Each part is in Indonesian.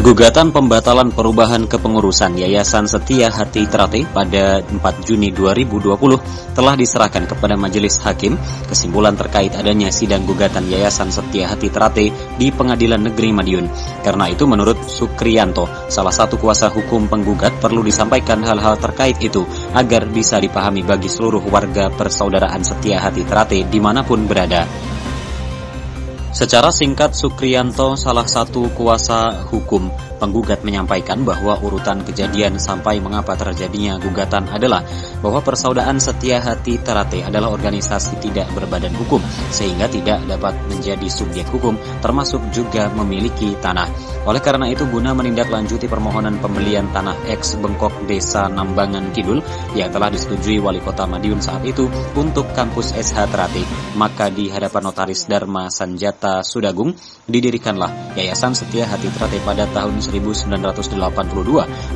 Gugatan pembatalan perubahan kepengurusan Yayasan Setia Hati Trate pada 4 Juni 2020 telah diserahkan kepada Majelis Hakim. Kesimpulan terkait adanya sidang gugatan Yayasan Setia Hati Trate di Pengadilan Negeri Madiun. Karena itu menurut Sukriyanto, salah satu kuasa hukum penggugat, perlu disampaikan hal-hal terkait itu agar bisa dipahami bagi seluruh warga persaudaraan Setia Hati Trate dimanapun berada. Secara singkat, Sukriyanto, salah satu kuasa hukum penggugat, menyampaikan bahwa urutan kejadian sampai mengapa terjadinya gugatan adalah bahwa Persaudaraan Setia Hati Trate adalah organisasi tidak berbadan hukum sehingga tidak dapat menjadi subjek hukum, termasuk juga memiliki tanah. Oleh karena itu, guna menindaklanjuti permohonan pembelian tanah eks Bengkok Desa Nambangan Kidul yang telah disetujui Wali Kota Madiun saat itu untuk kampus SH Trate, maka di hadapan Notaris Dharma Sanjata Sudagung didirikanlah Yayasan Setia Hati Trate pada tahun 1982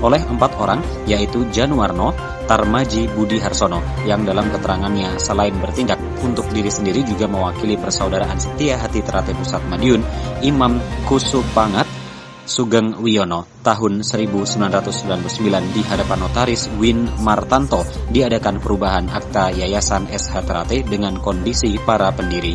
oleh 4 orang, yaitu Januarno, Tarmaji, Budi Harsono, yang dalam keterangannya selain bertindak untuk diri sendiri juga mewakili Persaudaraan Setia Hati Trate Pusat Madiun, Imam Kusupangat Sugeng Wiono. Tahun 1999 di hadapan Notaris Win Martanto diadakan perubahan akta Yayasan SH Trate dengan kondisi para pendiri.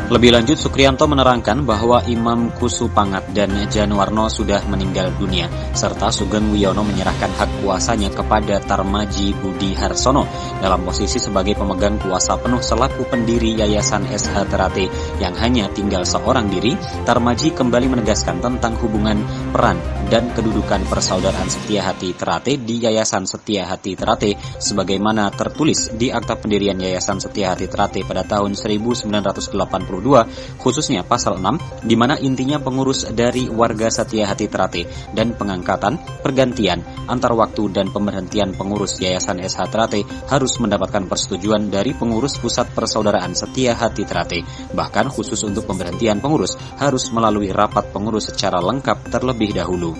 Lebih lanjut, Sukriyanto menerangkan bahwa Imam Kusupangat dan Januarno sudah meninggal dunia, serta Sugeng Wiono menyerahkan hak kuasanya kepada Tarmaji Budi Harsono dalam posisi sebagai pemegang kuasa penuh selaku pendiri Yayasan SH Trate yang hanya tinggal seorang diri. Tarmaji kembali menegaskan tentang hubungan, peran, dan kedudukan Persaudaraan Setia Hati Trate di Yayasan Setia Hati Trate sebagaimana tertulis di Akta Pendirian Yayasan Setia Hati Trate pada tahun 1982, khususnya pasal 6, di mana intinya pengurus dari warga Setia Hati Trate dan pengangkatan, pergantian, antar waktu, dan pemberhentian pengurus Yayasan SH Trate harus mendapatkan persetujuan dari pengurus pusat Persaudaraan Setia Hati Trate. Bahkan khusus untuk pemberhentian pengurus harus melalui rapat pengurus secara lengkap terlebih dahulu.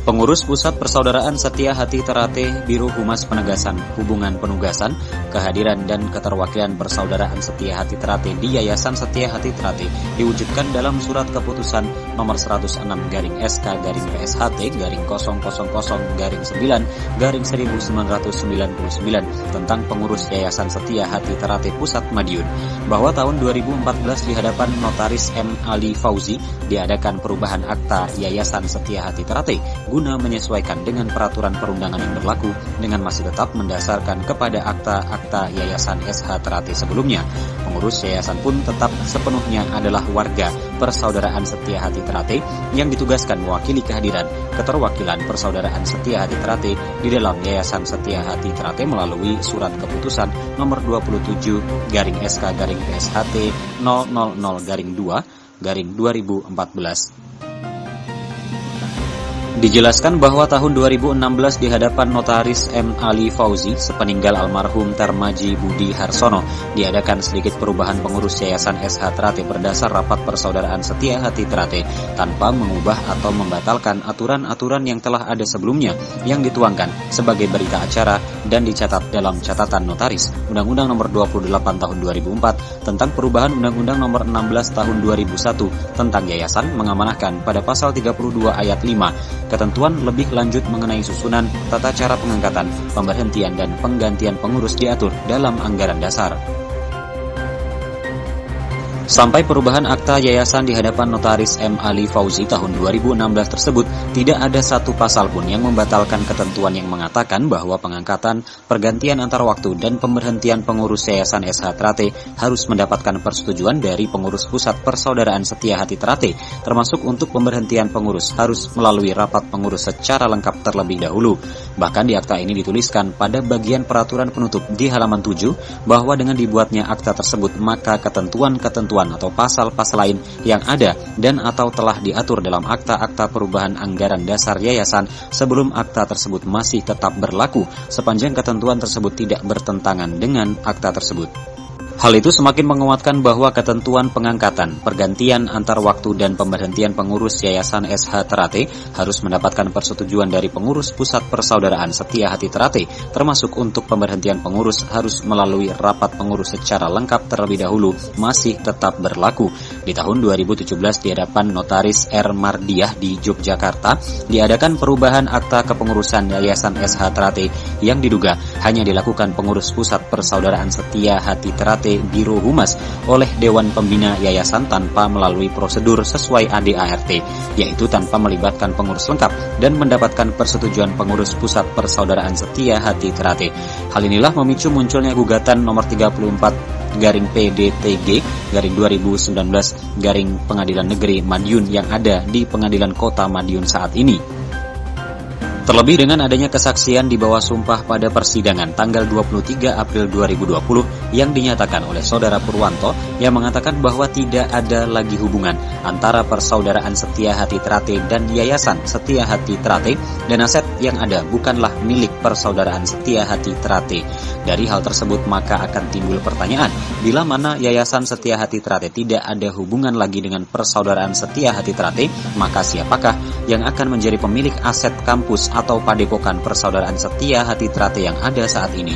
Pengurus Pusat Persaudaraan Setia Hati Trate, Biro Humas Penegasan, Hubungan Penugasan, Kehadiran dan Keterwakilan Persaudaraan Setia Hati Trate di Yayasan Setia Hati Trate diwujudkan dalam Surat Keputusan Nomor 106/SK/PSHT/000-9/1999 tentang pengurus Yayasan Setia Hati Trate Pusat Madiun, bahwa tahun 2014 di hadapan Notaris M. Ali Fauzi diadakan perubahan akta Yayasan Setia Hati Trate guna menyesuaikan dengan peraturan perundangan yang berlaku dengan masih tetap mendasarkan kepada akta-akta Yayasan SH Trate sebelumnya. Pengurus yayasan pun tetap sepenuhnya adalah warga Persaudaraan Setia Hati Trate yang ditugaskan mewakili kehadiran keterwakilan Persaudaraan Setia Hati Trate di dalam Yayasan Setia Hati Trate melalui Surat Keputusan Nomor 27/SK/PSHT 000-2/2014. Dijelaskan bahwa tahun 2016 di hadapan Notaris M. Ali Fauzi, sepeninggal almarhum Tarmaji Budi Harsono, diadakan sedikit perubahan pengurus Yayasan SH Trate berdasar rapat Persaudaraan Setia Hati Trate tanpa mengubah atau membatalkan aturan-aturan yang telah ada sebelumnya yang dituangkan sebagai berita acara dan dicatat dalam catatan notaris Undang-Undang Nomor 28 Tahun 2004 tentang perubahan Undang-Undang Nomor 16 Tahun 2001 tentang Yayasan, mengamanahkan pada pasal 32 ayat 5 ketentuan lebih lanjut mengenai susunan, tata cara pengangkatan, pemberhentian, dan penggantian pengurus diatur dalam anggaran dasar. Sampai perubahan akta yayasan di hadapan Notaris M. Ali Fauzi tahun 2016 tersebut, tidak ada satu pasal pun yang membatalkan ketentuan yang mengatakan bahwa pengangkatan, pergantian antar waktu, dan pemberhentian pengurus Yayasan SH Trate harus mendapatkan persetujuan dari pengurus pusat Persaudaraan Setia Hati Trate, termasuk untuk pemberhentian pengurus harus melalui rapat pengurus secara lengkap terlebih dahulu. Bahkan di akta ini dituliskan pada bagian peraturan penutup di halaman 7 bahwa dengan dibuatnya akta tersebut maka ketentuan-ketentuan atau pasal-pasal lain yang ada dan atau telah diatur dalam akta-akta perubahan anggaran dasar yayasan sebelum akta tersebut masih tetap berlaku sepanjang ketentuan tersebut tidak bertentangan dengan akta tersebut. Hal itu semakin menguatkan bahwa ketentuan pengangkatan, pergantian antar waktu, dan pemberhentian pengurus Yayasan SH Trate harus mendapatkan persetujuan dari pengurus Pusat Persaudaraan Setia Hati Trate, termasuk untuk pemberhentian pengurus harus melalui rapat pengurus secara lengkap terlebih dahulu masih tetap berlaku. Di tahun 2017 di hadapan Notaris R. Mardiah di Yogyakarta diadakan perubahan akta kepengurusan Yayasan SH Trate yang diduga hanya dilakukan pengurus pusat Persaudaraan Setia Hati Trate Biro Humas oleh Dewan Pembina Yayasan tanpa melalui prosedur sesuai ADART, yaitu tanpa melibatkan pengurus lengkap dan mendapatkan persetujuan pengurus pusat Persaudaraan Setia Hati Trate. Hal inilah memicu munculnya gugatan nomor 34 garing PDTG garing 2019 garing Pengadilan Negeri Madiun yang ada di Pengadilan Kota Madiun saat ini. Terlebih dengan adanya kesaksian di bawah sumpah pada persidangan tanggal 23 April 2020 yang dinyatakan oleh Saudara Purwanto yang mengatakan bahwa tidak ada lagi hubungan antara Persaudaraan Setia Hati Trate dan Yayasan Setia Hati Trate dan aset yang ada bukanlah milik Persaudaraan Setia Hati Trate. Dari hal tersebut maka akan timbul pertanyaan, bila mana Yayasan Setia Hati Trate tidak ada hubungan lagi dengan Persaudaraan Setia Hati Trate, maka siapakah yang akan menjadi pemilik aset kampus atau padepokan Persaudaraan Setia Hati Trate yang ada saat ini?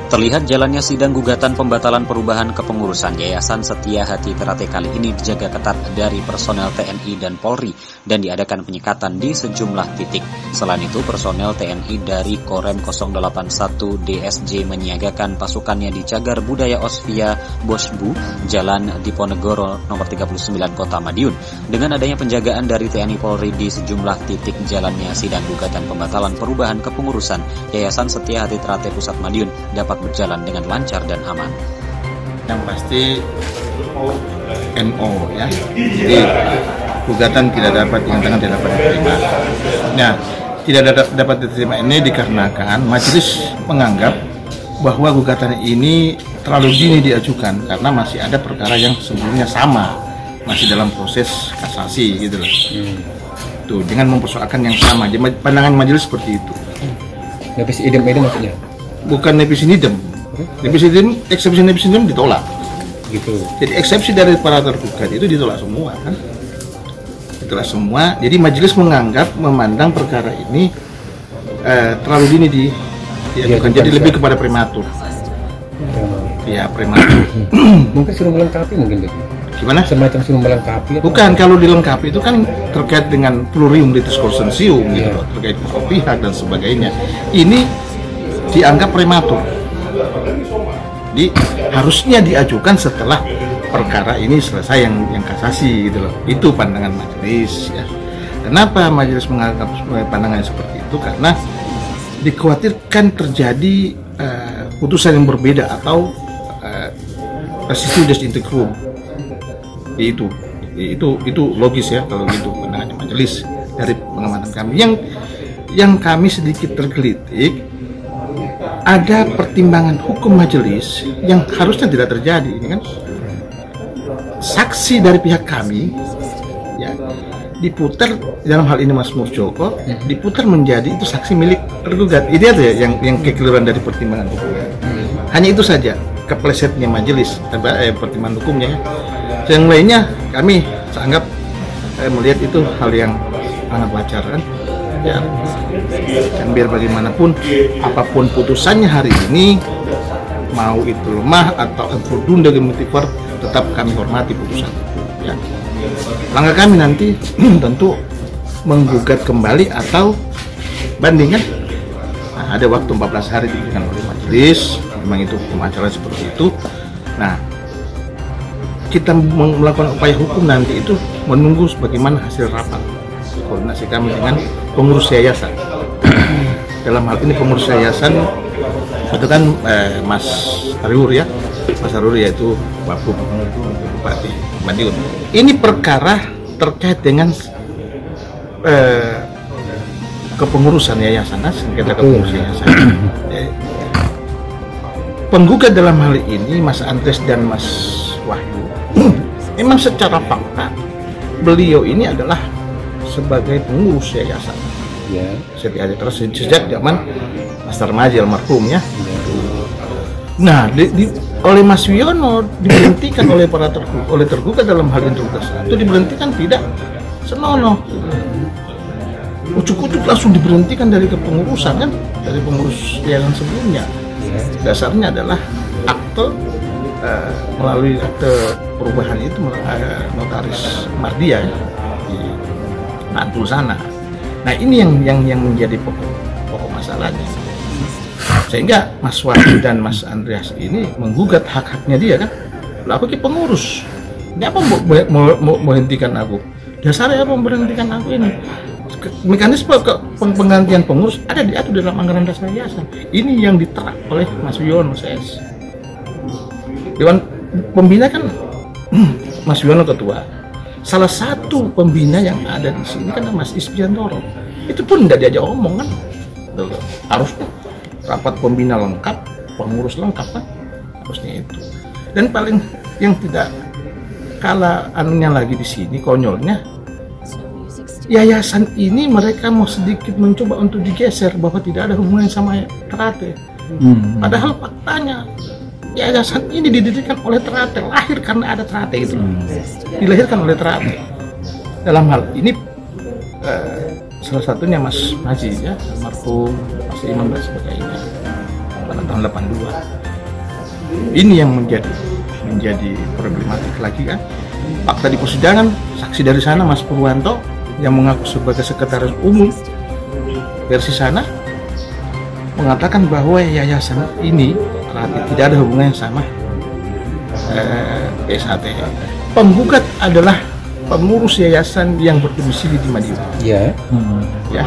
Terlihat jalannya sidang gugatan pembatalan perubahan kepengurusan Yayasan Setia Hati Trate kali ini dijaga ketat dari personel TNI dan Polri dan diadakan penyekatan di sejumlah titik. Selain itu, personel TNI dari Korem 081 DSJ menyiagakan pasukannya di Cagar Budaya Osvia Bosbu, Jalan Diponegoro nomor 39 Kota Madiun. Dengan adanya penjagaan dari TNI Polri di sejumlah titik jalannya sidang gugatan pembatalan perubahan kepengurusan Yayasan Setia Hati Trate Pusat Madiun dapat berjalan dengan lancar dan aman. Yang pasti NO ya, jadi gugatan tidak dapat diterima. Nah, tidak dapat diterima ini dikarenakan majelis menganggap bahwa gugatan ini terlalu dini diajukan karena masih ada perkara yang sebelumnya sama, masih dalam proses kasasi gitu loh. Tuh, dengan mempersoalkan yang sama, pandangan majelis seperti itu. Nepis idem maksudnya? Bukan nepis idem. Nepis idem, eksepsi nepis idem ditolak. Gitu. Jadi eksepsi dari para tergugat itu ditolak semua kan? Ditolak semua. Jadi majelis memandang perkara ini terlalu dini diajukan. Jadi lebih kepada prematur. Ya prematur. Mungkin suruh melengkapi mungkin gitu. Gimana? Semacam suruh melengkapi. Bukan, kalau dilengkapi itu kan terkait dengan plurium litis consensium gitu, terkait pihak dan sebagainya. Ini dianggap prematur. Jadi harusnya diajukan setelah perkara ini selesai yang kasasi gitu loh. Itu pandangan majelis ya. Kenapa majelis menganggap pandangan seperti itu? Karena dikhawatirkan terjadi putusan yang berbeda atau residu des integrum. Itu logis ya kalau gitu pandangannya majelis dari pengamatan kami. Yang kami sedikit tergelitik, ada pertimbangan hukum majelis yang harusnya tidak terjadi. Ini kan saksi dari pihak kami ya diputar, dalam hal ini Mas Murjoko diputar menjadi itu saksi milik tergugat. Ini ada ya yang kekeliruan dari pertimbangan hukum. Hanya itu saja keplesetnya majelis pertimbangan hukumnya ya. Yang lainnya kami anggap melihat itu hal yang sangat wajar kan ya. Dan biar bagaimanapun apapun putusannya hari ini, mau itu lemah atau improdunda gemetiver, tetap kami hormati putusan ya. Langkah kami nanti tentu menggugat kembali atau banding kan. Nah, ada waktu 14 hari diberikan oleh majelis, memang itu hukum acara seperti itu. Nah, kita melakukan upaya hukum nanti itu menunggu bagaimana hasil rapat koordinasi kami dengan pengurus yayasan. Dalam hal ini pengurus yayasan itu kan Mas Harur ya, Mas Harur yaitu Bupati Madiun. Ini perkara terkait dengan kepengurusan yayasan, sengketa kepengurusan yayasan. Penggugat dalam hal ini Mas Andres dan Mas Wahyu, memang secara fakta beliau ini adalah sebagai pengurus yayasan. Ya. Sejak zaman Mas Tarmaji almarhum ya. Nah, oleh Mas Wiono diberhentikan oleh para tergugat dalam hal integritas itu diberhentikan tidak senonoh. Ucuk-ucuk langsung diberhentikan dari kepengurusan kan, dari pengurus yayasan sebelumnya. Dasarnya adalah akte melalui akte perubahan itu notaris Mardia ya, di Bantul sana. Nah ini yang menjadi pokok masalahnya, sehingga Mas Wahyu dan Mas Andreas ini menggugat hak-haknya dia kan. Lah aku ki pengurus, ini apa mau hentikan aku? Dasarnya apa memberhentikan aku ini? Mekanisme penggantian pengurus ada diatur dalam anggaran dasar yayasan. Ini yang diterap oleh Mas Wiono CS. Dewan pembina kan Mas Wiono ketua. Salah satu pembina yang ada di sini kan Mas Isbiantoro. Itu pun nggak diajak omong kan. Harusnya rapat pembina lengkap, pengurus lengkap kan. Harusnya itu. Dan paling yang tidak kalah anunya lagi di sini konyolnya, yayasan ini mereka mau sedikit mencoba untuk digeser bahwa tidak ada hubungan sama Teratai. Padahal faktanya yayasan ini didirikan oleh Teratai, lahir karena ada Teratai itu, dilahirkan oleh Teratai. Dalam hal ini salah satunya Mas Haji ya, almarhum Mas Imam dan sebagainya pada tahun 82. Ini yang menjadi problematik lagi kan. Fakta di persidangan, saksi dari sana Mas Purwanto yang mengaku sebagai sekretaris umum versi sana mengatakan bahwa yayasan ini tidak ada hubungannya sama PSAT. Penggugat adalah pengurus yayasan yang berdomisili di Madiun. Iya. Ya,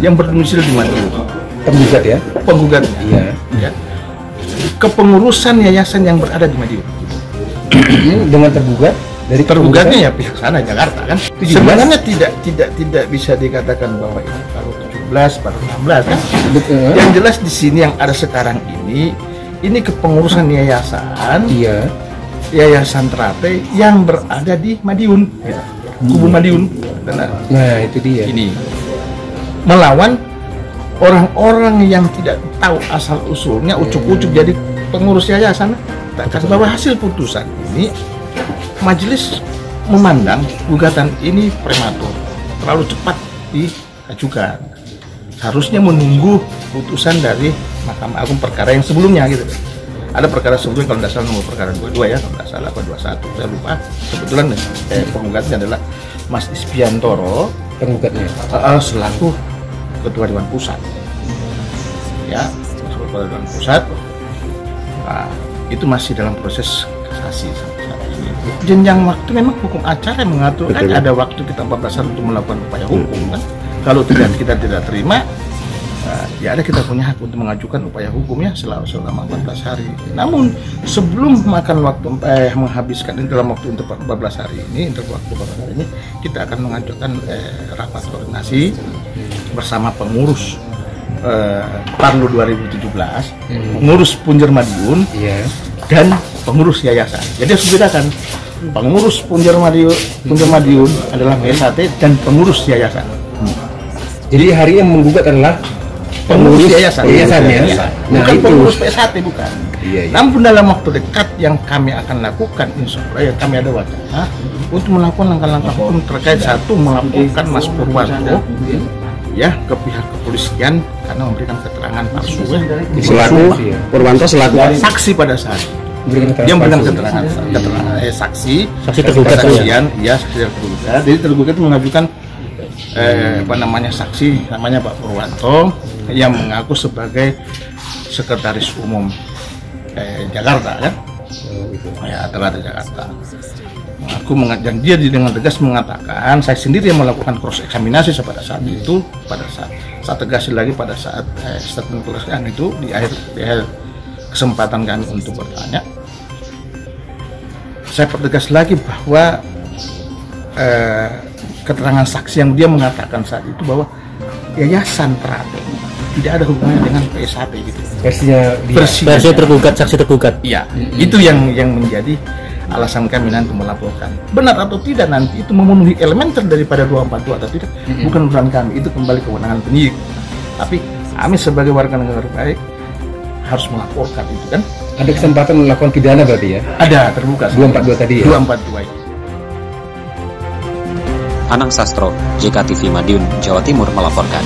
yang berdomisili di Madiun. Penggugat ya? Penggugat. Iya. Ya. Kepengurusan yayasan yang berada di Madiun. Dengan tergugat dari tergugatnya ya pihak sana Jakarta kan. Sebenarnya tidak bisa dikatakan bahwa ini baru 17, baru 16 kan. Yang jelas di sini yang ada sekarang ini kepengurusan yayasan. Iya. Yayasan Teratai yang berada di Madiun, ya. Kubu Madiun. Nah itu dia. Ini melawan orang-orang yang tidak tahu asal usulnya, ucuk-ucuk jadi pengurus yayasan. Karena bahwa hasil putusan ini majelis memandang gugatan ini prematur, terlalu cepat diajukan. Harusnya menunggu putusan dari Mahkamah Agung perkara yang sebelumnya gitu. Ada perkara sebelumnya kalau tidak salah nomor perkara 22 ya, kalau tidak salah apa 21 saya lupa. Kebetulan penggugatnya adalah Mas Isbiantoro, penggugatnya selaku Ketua Dewan Pusat. Ya, Ketua Dewan Pusat. Nah, itu masih dalam proses kasasi sampai saat ini. Jenjang waktu memang hukum acara yang mengatur kan ada waktu kita 14 hari untuk melakukan upaya hukum kan. Kalau kita tidak terima, ya ada kita punya hak untuk mengajukan upaya hukumnya selama 14 hari. Namun sebelum makan waktu menghabiskan dalam waktu untuk 14 hari ini, kita akan mengajukan rapat koordinasi bersama pengurus Parlo 2017, pengurus Punjer Madiun, dan pengurus yayasan. Jadi harus bedakan. Pengurus Punjer Madiun adalah PSAT dan pengurus yayasan. Jadi hari yang menggugat adalah pengurus yayasan ya. Nah, bukan itu pengurus PSAT bukan. Iya. Namun dalam waktu dekat yang kami akan lakukan, insya Allah ya kami ada wacana untuk melakukan langkah-langkah hukum terkait satu melaporkan Mas Purwanto ya ke pihak kepolisian karena memberikan keterangan palsu ya. Selaku Purwanto selaku saksi pada saat dia memberikan keterangan saksi tergugat ya saksi tergugat. Jadi tergugat mengajukan saksi namanya Pak Purwanto yang mengaku sebagai sekretaris umum Jakarta kan, ya Teratai Jakarta. Dan dia dengan tegas mengatakan saya sendiri yang melakukan cross eksaminasi pada saat itu, pada saat tegasin lagi pada saat statement keterangan itu di akhir kesempatan kami untuk bertanya. Saya pertegas lagi bahwa keterangan saksi yang dia mengatakan saat itu bahwa yayasan Teratai tidak ada hubungannya dengan PSAT gitu. Versi tergugat, saksi tergugat. Iya, itu yang menjadi alasan kami nanti melaporkan. Benar atau tidak nanti itu memenuhi elementer daripada 242 atau tidak, bukan urusan kami, itu kembali kewenangan penyidik. Tapi kami sebagai warga negara baik harus melaporkan itu kan. Ada kesempatan melakukan pidana berarti ya? Ada, terbuka. 242 tadi ya? 242 itu. Anang Sastro, JKTV Madiun, Jawa Timur melaporkan.